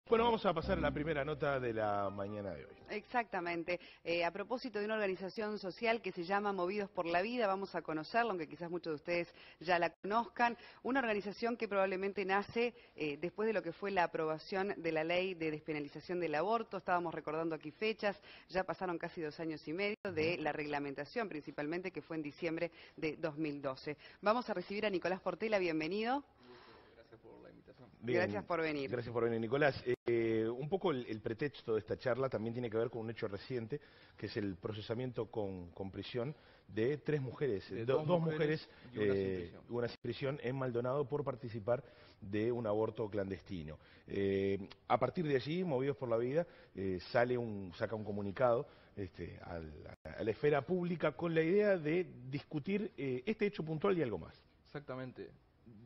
Bueno, vamos a pasar a la primera nota de la mañana de hoy. Exactamente. A propósito de una organización social que se llama Movidos por la Vida, vamos a conocerla, aunque quizás muchos de ustedes ya la conozcan. Una organización que probablemente nace después de lo que fue la aprobación de la ley de despenalización del aborto. Estábamos recordando aquí fechas, ya pasaron casi 2 años y medio de la reglamentación, principalmente, que fue en diciembre de 2012. Vamos a recibir a Nicolás Portela, bienvenido. Gracias por la invitación. Bien, Gracias por venir. Gracias por venir, Nicolás. Un poco el pretexto de esta charla también tiene que ver con un hecho reciente, que es el procesamiento con prisión de 3 mujeres, De dos dos mujeres y una sin prisión. una sin prisión en Maldonado por participar de un aborto clandestino. A partir de allí, Movidos por la Vida saca un comunicado a la esfera pública con la idea de discutir este hecho puntual y algo más. Exactamente.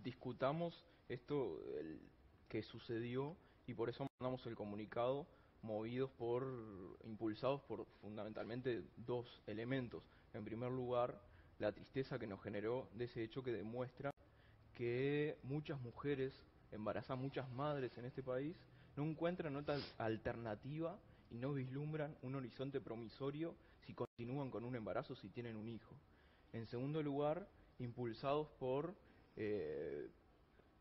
Discutamos esto que sucedió y por eso mandamos el comunicado impulsados por fundamentalmente 2 elementos. En primer lugar, la tristeza que nos generó de ese hecho que demuestra que muchas mujeres embarazadas, muchas madres en este país, no encuentran otra alternativa y no vislumbran un horizonte promisorio si continúan con un embarazo, si tienen un hijo. En segundo lugar, impulsados por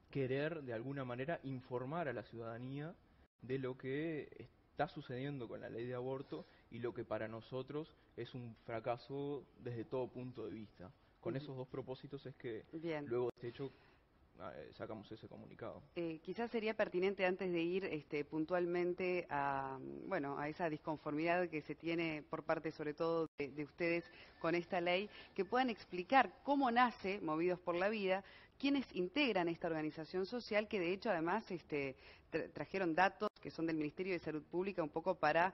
querer de alguna manera informar a la ciudadanía de lo que está sucediendo con la ley de aborto y lo que para nosotros es un fracaso desde todo punto de vista. Con esos 2 propósitos es que Bien. luego de este hecho sacamos ese comunicado. Quizás sería pertinente, antes de ir puntualmente a, bueno, a esa disconformidad que se tiene por parte sobre todo de ustedes con esta ley, que puedan explicar cómo nace Movidos por la Vida, quiénes integran esta organización social, que de hecho además trajeron datos que son del Ministerio de Salud Pública un poco para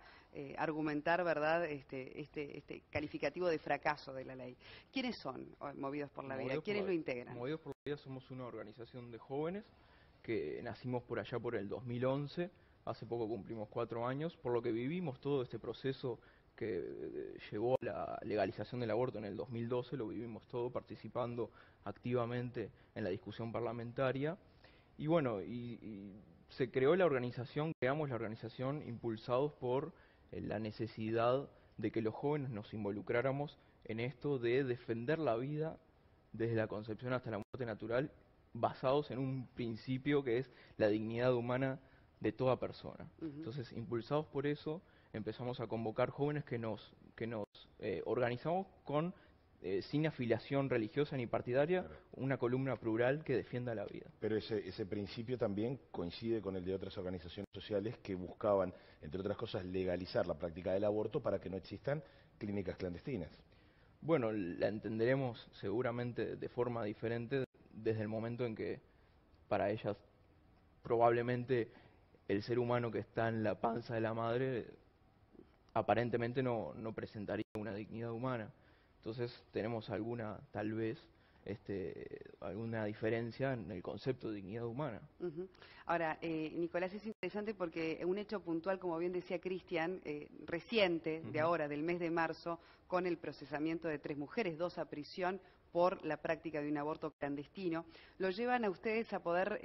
argumentar, ¿verdad?, este calificativo de fracaso de la ley. ¿Quiénes son Movidos por la Vida? ¿Quiénes lo integran? Movidos por la Vida somos una organización de jóvenes que nacimos por allá por el 2011, hace poco cumplimos 4 años, por lo que vivimos todo este proceso que llevó a la legalización del aborto en el 2012, lo vivimos todo participando activamente en la discusión parlamentaria. Y bueno, y se creó la organización, creamos la organización impulsados por la necesidad de que los jóvenes nos involucráramos en esto de defender la vida desde la concepción hasta la muerte natural, basados en un principio que es la dignidad humana de toda persona. Entonces, impulsados por eso, empezamos a convocar jóvenes que nos organizamos con sin afiliación religiosa ni partidaria, Claro. una columna plural que defienda la vida. Pero ese principio también coincide con el de otras organizaciones sociales que buscaban, entre otras cosas, legalizar la práctica del aborto para que no existan clínicas clandestinas. Bueno, la entenderemos seguramente de forma diferente desde el momento en que para ellas probablemente el ser humano que está en la panza de la madre aparentemente no presentaría una dignidad humana. Entonces tenemos tal vez, alguna diferencia en el concepto de dignidad humana. Ahora, Nicolás, es interesante porque un hecho puntual, como bien decía Cristian, reciente, de ahora, del mes de marzo, con el procesamiento de 3 mujeres, 2 a prisión por la práctica de un aborto clandestino, lo llevan a ustedes a poder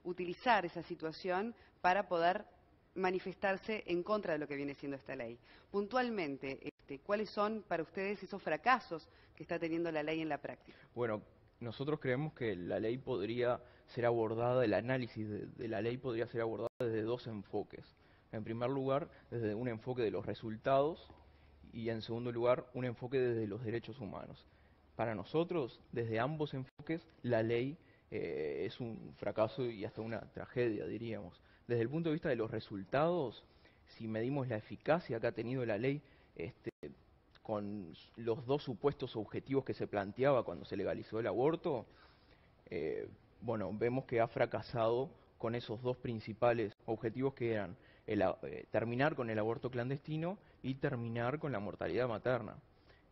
utilizar esa situación para poder manifestarse en contra de lo que viene siendo esta ley. Puntualmente, ¿cuáles son para ustedes esos fracasos que está teniendo la ley en la práctica? Bueno, nosotros creemos que la ley podría ser abordada, el análisis de la ley podría ser abordada desde 2 enfoques. En primer lugar, desde un enfoque de los resultados y en segundo lugar, un enfoque desde los derechos humanos. Para nosotros, desde ambos enfoques, la ley es un fracaso y hasta una tragedia, diríamos. Desde el punto de vista de los resultados, si medimos la eficacia que ha tenido la ley, con los 2 supuestos objetivos que se planteaba cuando se legalizó el aborto, bueno, vemos que ha fracasado con esos 2 principales objetivos que eran terminar con el aborto clandestino y terminar con la mortalidad materna.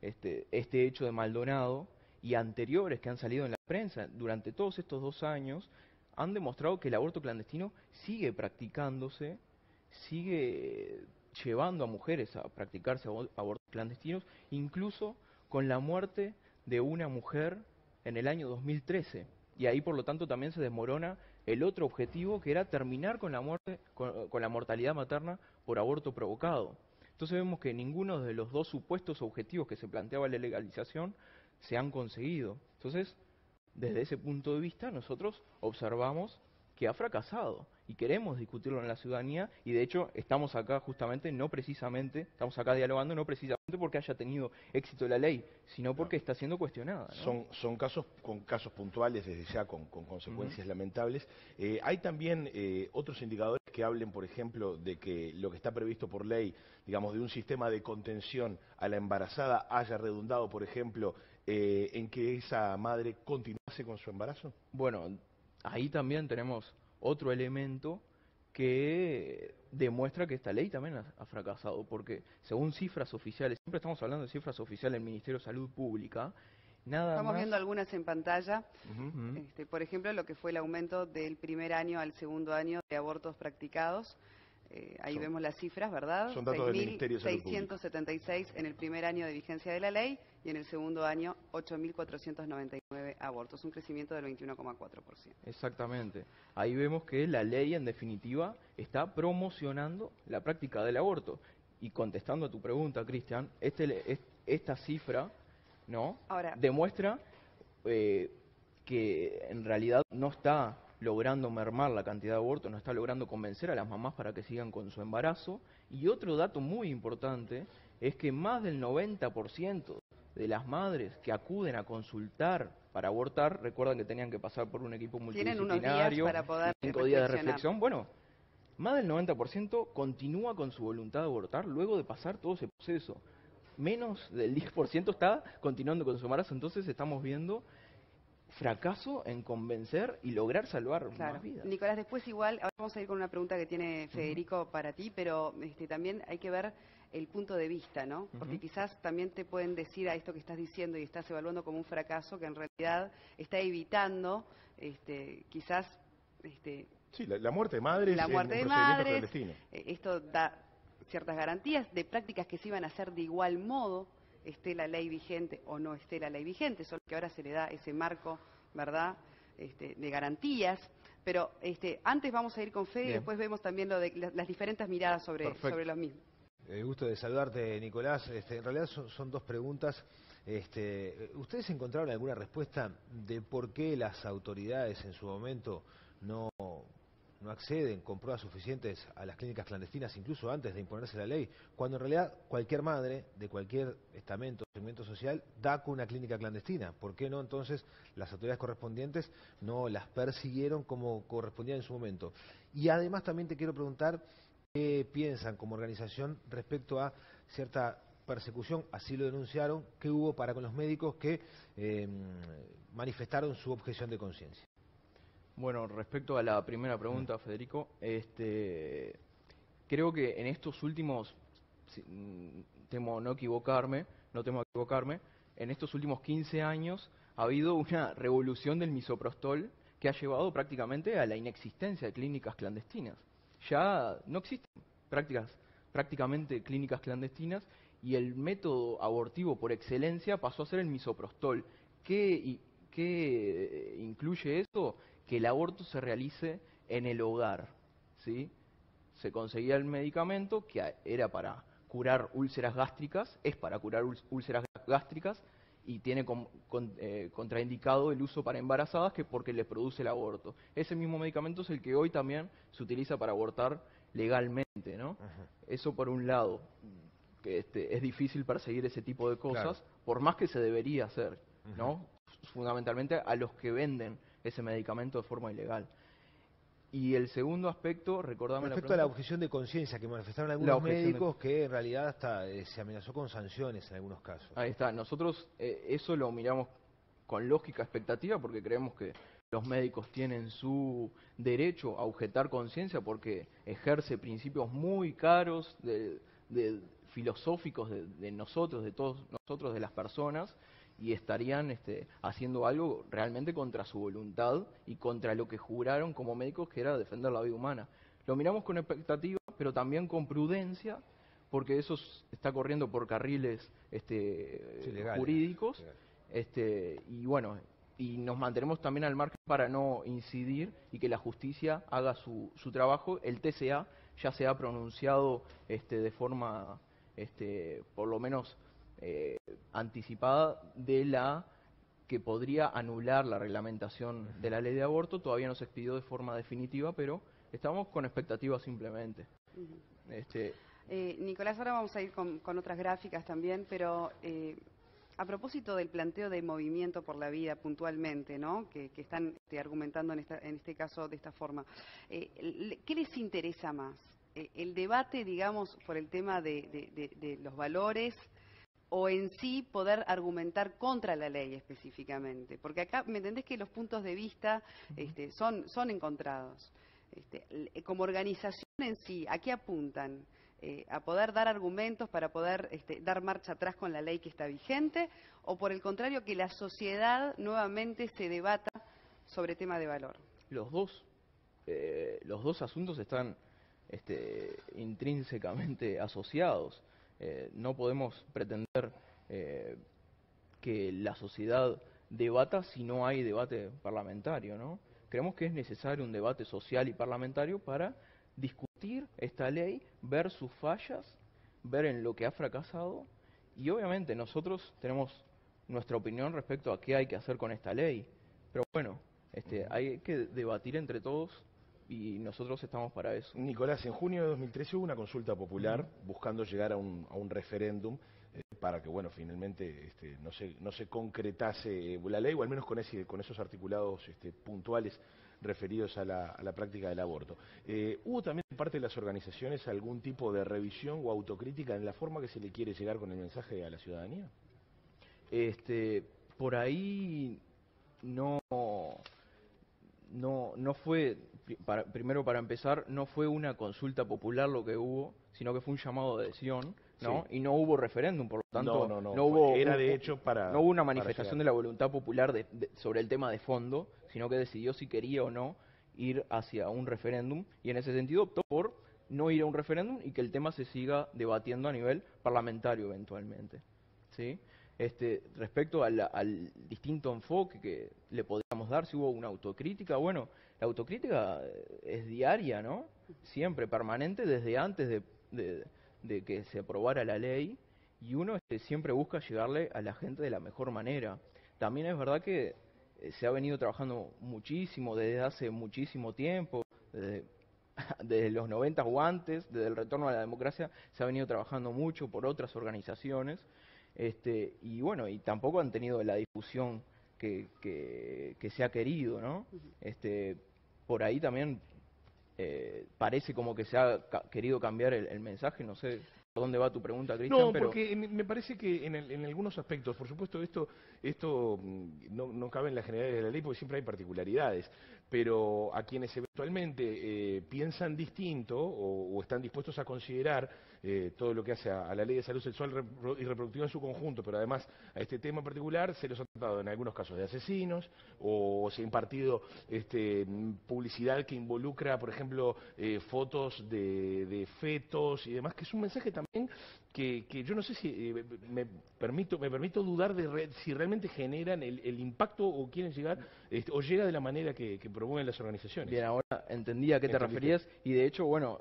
Este hecho de Maldonado y anteriores que han salido en la prensa durante todos estos 2 años han demostrado que el aborto clandestino sigue practicándose, sigue llevando a mujeres a practicarse abortos clandestinos, incluso con la muerte de una mujer en el año 2013. Y ahí, por lo tanto, también se desmorona el otro objetivo, que era terminar con la muerte, con la mortalidad materna por aborto provocado. Entonces vemos que ninguno de los dos supuestos objetivos que se planteaba la legalización se han conseguido. Entonces, desde ese punto de vista, nosotros observamos que ha fracasado y queremos discutirlo en la ciudadanía, y de hecho estamos acá justamente, no precisamente, estamos acá dialogando no precisamente porque haya tenido éxito la ley, sino porque está siendo cuestionada, ¿no? Son casos con casos puntuales desde ya con consecuencias lamentables. Hay también otros indicadores que hablen, por ejemplo, de que lo que está previsto por ley, digamos, de un sistema de contención a la embarazada haya redundado, por ejemplo, en que esa madre continuase con su embarazo. Bueno, ahí también tenemos otro elemento que demuestra que esta ley también ha fracasado, porque según cifras oficiales, siempre estamos hablando de cifras oficiales del Ministerio de Salud Pública, nada Estamos más. viendo algunas en pantalla. Ujú. Por ejemplo, lo que fue el aumento del primer año al segundo año de abortos practicados. Ahí Son, vemos las cifras, ¿verdad? son datos del Ministerio de Salud Pública. 6.676 en el primer año de vigencia de la ley y en el segundo año 8.499 abortos, un crecimiento del 21,4%. Exactamente. Ahí vemos que la ley, en definitiva, está promocionando la práctica del aborto. Y contestando a tu pregunta, Cristian, esta cifra, ¿no?, Ahora, demuestra que en realidad no está logrando mermar la cantidad de abortos, no está logrando convencer a las mamás para que sigan con su embarazo. Y otro dato muy importante es que más del 90% de las madres que acuden a consultar para abortar, recuerdan que tenían que pasar por un equipo tienen unos días multidisciplinario, para poder 5 días de reflexionar. reflexión. Bueno, más del 90% continúa con su voluntad de abortar luego de pasar todo ese proceso. Menos del 10% está continuando con su embarazo. Entonces estamos viendo fracaso en convencer y lograr salvar Claro. más vidas. Nicolás, después igual, ahora vamos a ir con una pregunta que tiene Federico para ti, pero también hay que ver el punto de vista, ¿no? Porque quizás también te pueden decir a esto que estás diciendo y estás evaluando como un fracaso, que en realidad está evitando, quizás, Sí, la muerte de madres la en muerte de procedimientos madres. clandestinos. Esto da ciertas garantías de prácticas que se iban a hacer de igual modo, esté la ley vigente o no esté la ley vigente, solo que ahora se le da ese marco, ¿verdad?, de garantías. Pero antes vamos a ir con Fede y Bien. después vemos también lo de las diferentes miradas sobre los mismos. El gusto de saludarte, Nicolás. En realidad son dos preguntas. ¿Ustedes encontraron alguna respuesta de por qué las autoridades en su momento no acceden con pruebas suficientes a las clínicas clandestinas, incluso antes de imponerse la ley, cuando en realidad cualquier madre de cualquier estamento, segmento social, da con una clínica clandestina? ¿Por qué no entonces las autoridades correspondientes no las persiguieron como correspondía en su momento? Y además también te quiero preguntar qué piensan como organización respecto a cierta persecución, así lo denunciaron, que hubo para con los médicos que manifestaron su objeción de conciencia. Bueno, respecto a la primera pregunta, Federico, creo que en estos últimos, temo no equivocarme, en estos últimos 15 años ha habido una revolución del misoprostol que ha llevado prácticamente a la inexistencia de clínicas clandestinas. Ya no existen prácticamente clínicas clandestinas, y el método abortivo por excelencia pasó a ser el misoprostol. ¿Qué incluye eso? Que el aborto se realice en el hogar, ¿sí? Se conseguía el medicamento que era para curar úlceras gástricas, es para curar úlceras gástricas, y tiene contraindicado el uso para embarazadas, que porque les produce el aborto. Ese mismo medicamento es el que hoy también se utiliza para abortar legalmente, ¿no? Eso por un lado, que es difícil perseguir ese tipo de cosas, Claro. por más que se debería hacer, ¿no? Fundamentalmente a los que venden ese medicamento de forma ilegal. Y el segundo aspecto, recordame la Respecto a la pregunta. objeción de conciencia que manifestaron La algunos objeción de... médicos, que en realidad hasta se amenazó con sanciones en algunos casos. Ahí está, nosotros eso lo miramos con lógica expectativa, porque creemos que los médicos tienen su derecho a objetar conciencia, porque ejerce principios muy caros, filosóficos de nosotros, de todos nosotros, de las personas, y estarían haciendo algo realmente contra su voluntad y contra lo que juraron como médicos, que era defender la vida humana. Lo miramos con expectativa, pero también con prudencia, porque eso está corriendo por carriles Sí, legales. jurídicos, Legal. y bueno, y nos mantenemos también al margen para no incidir y que la justicia haga su trabajo. El TCA ya se ha pronunciado de forma por lo menos anticipada de la que podría anular la reglamentación de la ley de aborto. Todavía no se expidió de forma definitiva, pero estamos con expectativas simplemente. Nicolás, ahora vamos a ir con otras gráficas también, pero a propósito del planteo de Movimiento por la Vida puntualmente, ¿no? que están argumentando en este caso de esta forma, ¿qué les interesa más? ¿El debate, digamos, por el tema de los valores o en sí poder argumentar contra la ley específicamente? Porque acá, ¿me entendés que los puntos de vista son encontrados? Como organización en sí, ¿a qué apuntan? ¿A poder dar argumentos para poder dar marcha atrás con la ley que está vigente? ¿O por el contrario, que la sociedad nuevamente se debata sobre tema de valor? Los dos asuntos están intrínsecamente asociados. No podemos pretender que la sociedad debata si no hay debate parlamentario, ¿no? Creemos que es necesario un debate social y parlamentario para discutir esta ley, ver sus fallas, ver en lo que ha fracasado, y obviamente nosotros tenemos nuestra opinión respecto a qué hay que hacer con esta ley. Pero bueno, hay que debatir entre todos y nosotros estamos para eso. Nicolás, en junio de 2013 hubo una consulta popular buscando llegar a un referéndum para que, bueno, finalmente no se concretase la ley, o al menos con esos articulados puntuales referidos a la práctica del aborto. ¿Hubo también de parte de las organizaciones algún tipo de revisión o autocrítica en la forma que se le quiere llegar con el mensaje a la ciudadanía? Por ahí no fue, primero para empezar, no fue una consulta popular lo que hubo, sino que fue un llamado de adhesión, ¿no? Sí. Y no hubo referéndum, por lo tanto no hubo, no hubo una manifestación de la voluntad popular sobre el tema de fondo, sino que decidió si quería o no ir hacia un referéndum, y en ese sentido optó por no ir a un referéndum y que el tema se siga debatiendo a nivel parlamentario eventualmente, ¿sí? Respecto al distinto enfoque que le podríamos dar, si hubo una autocrítica, bueno, la autocrítica es diaria, ¿no? Siempre, permanente, desde antes de que se aprobara la ley, y uno siempre busca llegarle a la gente de la mejor manera. También es verdad que se ha venido trabajando muchísimo desde hace muchísimo tiempo, desde los 90 o antes, desde el retorno a la democracia, se ha venido trabajando mucho por otras organizaciones. Y bueno, y tampoco han tenido la difusión que se ha querido, ¿no? Por ahí también parece como que se ha querido cambiar el mensaje, no sé por dónde va tu pregunta, Cristian. No, porque me parece que en algunos aspectos, por supuesto, esto no cabe en la generalidad de la ley porque siempre hay particularidades, pero a quienes eventualmente piensan distinto o están dispuestos a considerar todo lo que hace a la ley de salud sexual y reproductiva en su conjunto, pero además a este tema en particular, se los ha tratado en algunos casos de asesinos, o se ha impartido publicidad que involucra, por ejemplo, fotos de fetos y demás, que es un mensaje también que yo no sé si me permito dudar de si realmente generan el impacto o quieren llegar, o llega de la manera que promueven las organizaciones. Bien, ahora entendí a qué te referías, y de hecho, bueno,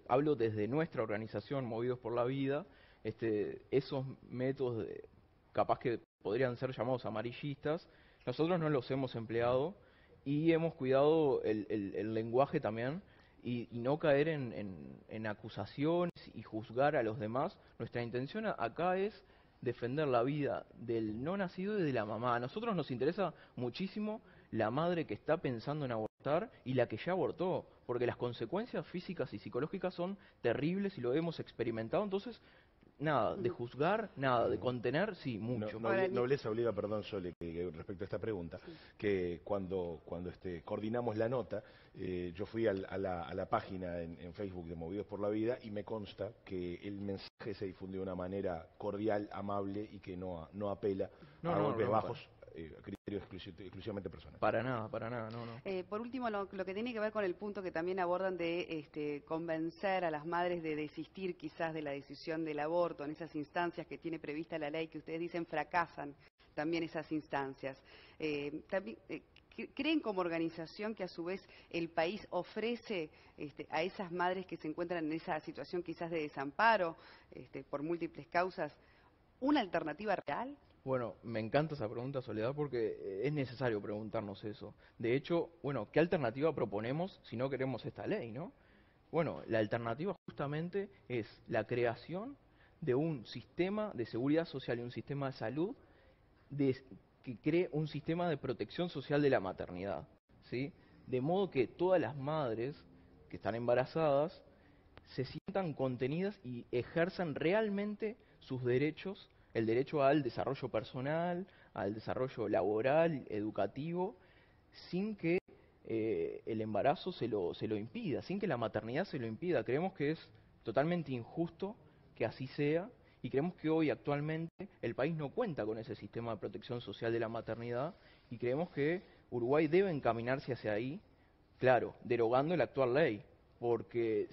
hablo desde nuestra organización, Movidos por la Vida, esos métodos capaz que podrían ser llamados amarillistas, nosotros no los hemos empleado y hemos cuidado el lenguaje también, y no caer en acusaciones y juzgar a los demás. Nuestra intención acá es defender la vida del no nacido y de la mamá. A nosotros nos interesa muchísimo la madre que está pensando en abortar y la que ya abortó, porque las consecuencias físicas y psicológicas son terribles y lo hemos experimentado. Entonces, nada de juzgar, nada de contener, sí, mucho. Nobleza obliga, perdón, Sole, que respecto a esta pregunta, que cuando coordinamos la nota, yo fui a la página en Facebook de Movidos por la Vida y me consta que el mensaje se difundió de una manera cordial, amable y que no apela a golpes bajos. Criterios exclusivamente personales. Para nada, no. Por último, lo que tiene que ver con el punto que también abordan de convencer a las madres de desistir quizás de la decisión del aborto en esas instancias que tiene prevista la ley, que ustedes dicen fracasan también esas instancias. ¿Creen como organización que a su vez el país ofrece a esas madres que se encuentran en esa situación quizás de desamparo por múltiples causas una alternativa real? Bueno, me encanta esa pregunta, Soledad, porque es necesario preguntarnos eso. De hecho, bueno, ¿qué alternativa proponemos si no queremos esta ley, no? Bueno, la alternativa justamente es la creación de un sistema de seguridad social y un sistema de salud que cree un sistema de protección social de la maternidad, ¿sí? De modo que todas las madres que están embarazadas se sientan contenidas y ejerzan realmente sus derechos, el derecho al desarrollo personal, al desarrollo laboral, educativo, sin que el embarazo se lo impida, sin que la maternidad se lo impida. Creemos que es totalmente injusto que así sea y creemos que hoy actualmente el país no cuenta con ese sistema de protección social de la maternidad y creemos que Uruguay debe encaminarse hacia ahí, claro, derogando la actual ley, porque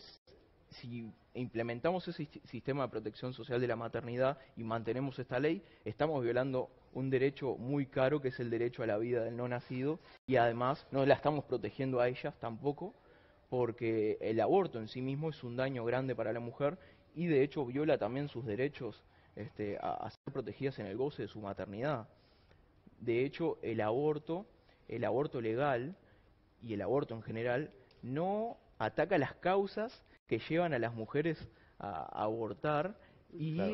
si implementamos ese sistema de protección social de la maternidad y mantenemos esta ley, estamos violando un derecho muy caro que es el derecho a la vida del no nacido y además no la estamos protegiendo a ellas tampoco porque el aborto en sí mismo es un daño grande para la mujer y de hecho viola también sus derechos a ser protegidas en el goce de su maternidad. De hecho, el aborto legal y el aborto en general no ataca las causas que llevan a las mujeres a abortar y Claro.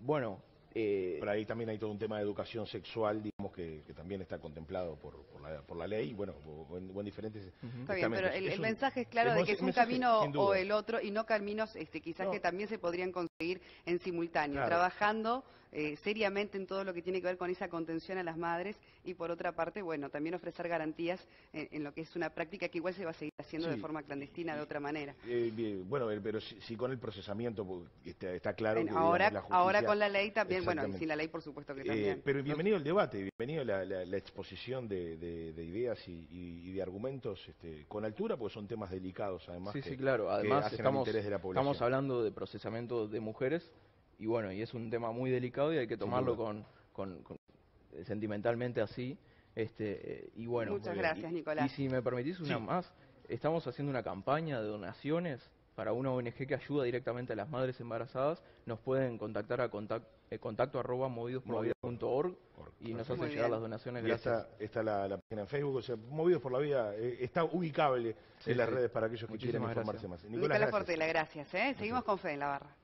bueno, Pero ahí también hay todo un tema de educación sexual, digamos, que también está contemplado por la ley, bueno, o en diferentes Está bien, pero estamentos. el mensaje es claro de que es un mensaje, camino sin o duda. el otro y no caminos quizás No, que también se podrían conseguir en simultáneo, claro. trabajando seriamente en todo lo que tiene que ver con esa contención a las madres y por otra parte, bueno, también ofrecer garantías en lo que es una práctica que igual se va a seguir haciendo de Sí, forma clandestina de otra manera. bueno, pero si con el procesamiento pues, está claro que digamos, Ahora, la ahora justicia... con la ley también, bueno, y Exactamente. sin la ley por supuesto que también. Pero bienvenido el debate, bienvenido la exposición de ideas y de argumentos con altura, porque son temas delicados además sí, sí, claro. que Además hacen al interés de la población. estamos hablando de procesamiento de mujeres y bueno, y es un tema muy delicado y hay que Sin tomarlo duda. sentimentalmente así. Y bueno, Muchas gracias, y Nicolás. si me permitís una Sí. más, estamos haciendo una campaña de donaciones para una ONG que ayuda directamente a las madres embarazadas. Nos pueden contactar a contacto@movidosporlavida.org y nos Perfecto. hacen Muy llegar bien. las donaciones. Y Gracias. está la página en Facebook, o sea, Movidos por la Vida, está ubicable Sí, en las sí. redes para aquellos que quieran Muchísimas informarse gracias. más. Nicolás gracias. Portela, gracias. Gracias. Seguimos con Fe en la barra.